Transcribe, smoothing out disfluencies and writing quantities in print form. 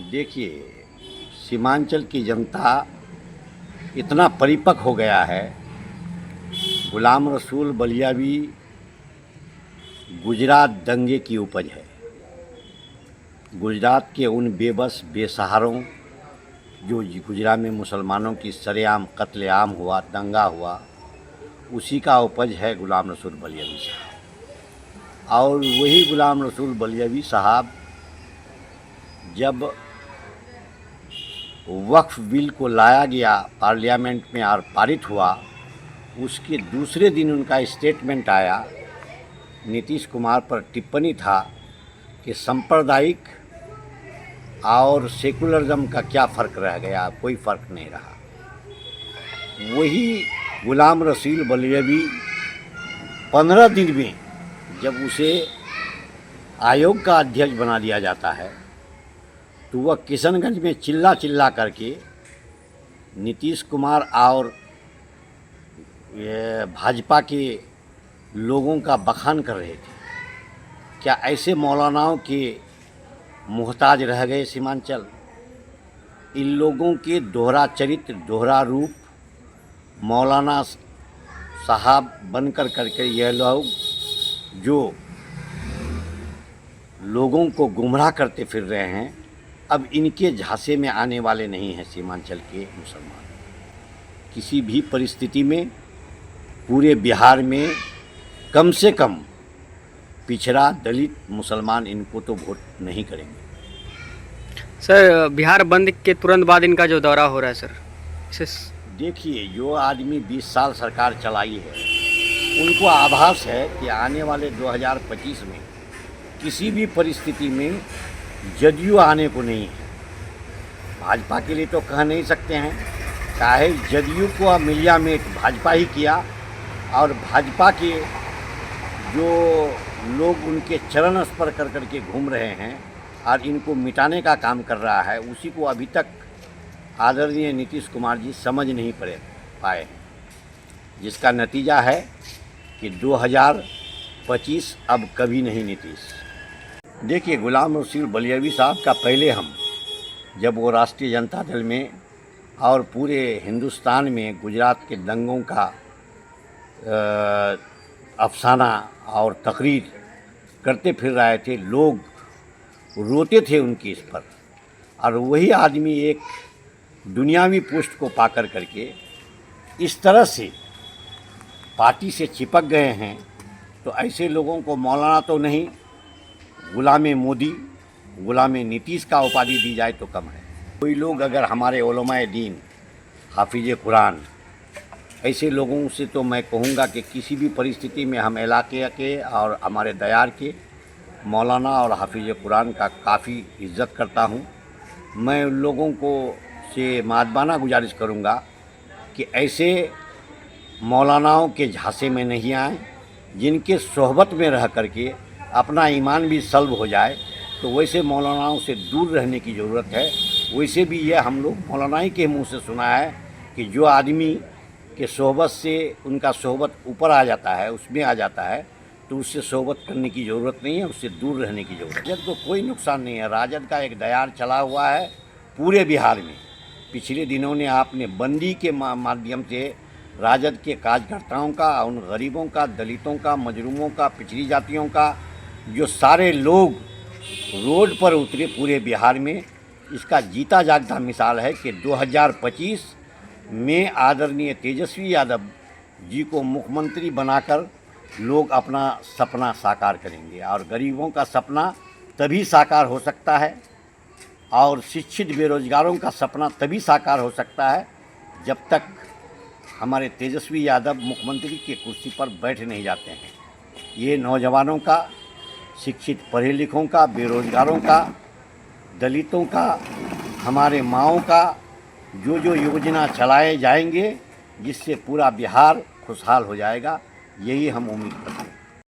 देखिए, सीमांचल की जनता इतना परिपक्व हो गया है। गुलाम रसूल बलियावी गुजरात दंगे की उपज है। गुजरात के उन बेबस बेसहारों जो गुजरात में मुसलमानों की सरेआम कत्लेआम हुआ, दंगा हुआ, उसी का उपज है गुलाम रसूल बलियावी साहब। और वही गुलाम रसूल बलियावी साहब जब वक्फ बिल को लाया गया पार्लियामेंट में और पारित हुआ, उसके दूसरे दिन उनका स्टेटमेंट आया, नीतीश कुमार पर टिप्पणी था कि सांप्रदायिक और सेकुलरिज्म का क्या फ़र्क रह गया, कोई फ़र्क नहीं रहा। वही गुलाम रसूल बलियावी 15 दिन में जब उसे आयोग का अध्यक्ष बना दिया जाता है तो वह किशनगंज में चिल्ला चिल्ला करके नीतीश कुमार और भाजपा के लोगों का बखान कर रहे थे। क्या ऐसे मौलानाओं के मोहताज रह गए सीमांचल? इन लोगों के दोहरा चरित्र, दोहरा रूप, मौलाना साहब बनकर करके यह लोग जो लोगों को गुमराह करते फिर रहे हैं, अब इनके झांसे में आने वाले नहीं हैं सीमांचल के मुसलमान। किसी भी परिस्थिति में पूरे बिहार में कम से कम पिछड़ा दलित मुसलमान इनको तो वोट नहीं करेंगे। सर, बिहार बंद के तुरंत बाद इनका जो दौरा हो रहा है सर, इसे देखिए, जो आदमी 20 साल सरकार चलाई है उनको आभास है कि आने वाले 2025 में किसी भी परिस्थिति में जदयू आने को नहीं है। भाजपा के लिए तो कह नहीं सकते हैं, चाहे जदयू को मिलिया मेट भाजपा ही किया, और भाजपा के जो लोग उनके चरण स्पर्श कर करके घूम रहे हैं और इनको मिटाने का काम कर रहा है, उसी को अभी तक आदरणीय नीतीश कुमार जी समझ नहीं पाए हैं, जिसका नतीजा है कि 2025 अब कभी नहीं नीतीश। देखिए, गुलाम रसूल बलियावी साहब का पहले हम जब वो राष्ट्रीय जनता दल में और पूरे हिंदुस्तान में गुजरात के दंगों का अफसाना और तकरीर करते फिर रहे थे, लोग रोते थे उनकी इस पर, और वही आदमी एक दुनियावी पोस्ट को पाकर करके इस तरह से पार्टी से चिपक गए हैं, तो ऐसे लोगों को मौलाना तो नहीं, गुलाम मोदी, गुलाम नीतीश का उपाधि दी जाए तो कम है। कोई लोग अगर हमारे उलमाए दीन, हाफिज कुरान, ऐसे लोगों से तो मैं कहूँगा कि किसी भी परिस्थिति में हम इलाके के और हमारे दयार के मौलाना और हाफिज कुरान का काफ़ी इज़्ज़त करता हूँ। मैं उन लोगों को से मादबाना गुजारिश करूँगा कि ऐसे मौलानाओं के झांसे में नहीं आए, जिनके सोहबत में रह करके अपना ईमान भी सल्ब हो जाए, तो वैसे मौलानाओं से दूर रहने की ज़रूरत है। वैसे भी ये हम लोग मौलानाई के मुंह से सुना है कि जो आदमी के सोहबत से उनका सोहबत ऊपर आ जाता है, उसमें आ जाता है, तो उससे सोहबत करने की ज़रूरत नहीं है, उससे दूर रहने की ज़रूरत है। राजद को कोई नुकसान नहीं है। राजद का एक दयार चला हुआ है पूरे बिहार में। पिछले दिनों ने आपने बंदी के माध्यम से राजद के कार्यकर्ताओं का, उन गरीबों का, दलितों का, मजलूमों का, पिछड़ी जातियों का, जो सारे लोग रोड पर उतरे पूरे बिहार में, इसका जीता जागता मिसाल है कि 2025 में आदरणीय तेजस्वी यादव जी को मुख्यमंत्री बनाकर लोग अपना सपना साकार करेंगे। और गरीबों का सपना तभी साकार हो सकता है, और शिक्षित बेरोजगारों का सपना तभी साकार हो सकता है जब तक हमारे तेजस्वी यादव मुख्यमंत्री की कुर्सी पर बैठ नहीं जाते हैं। ये नौजवानों का, शिक्षित पढ़े लिखों का, बेरोजगारों का, दलितों का, हमारे माँओं का जो जो योजना चलाए जाएंगे, जिससे पूरा बिहार खुशहाल हो जाएगा, यही हम उम्मीद करते हैं।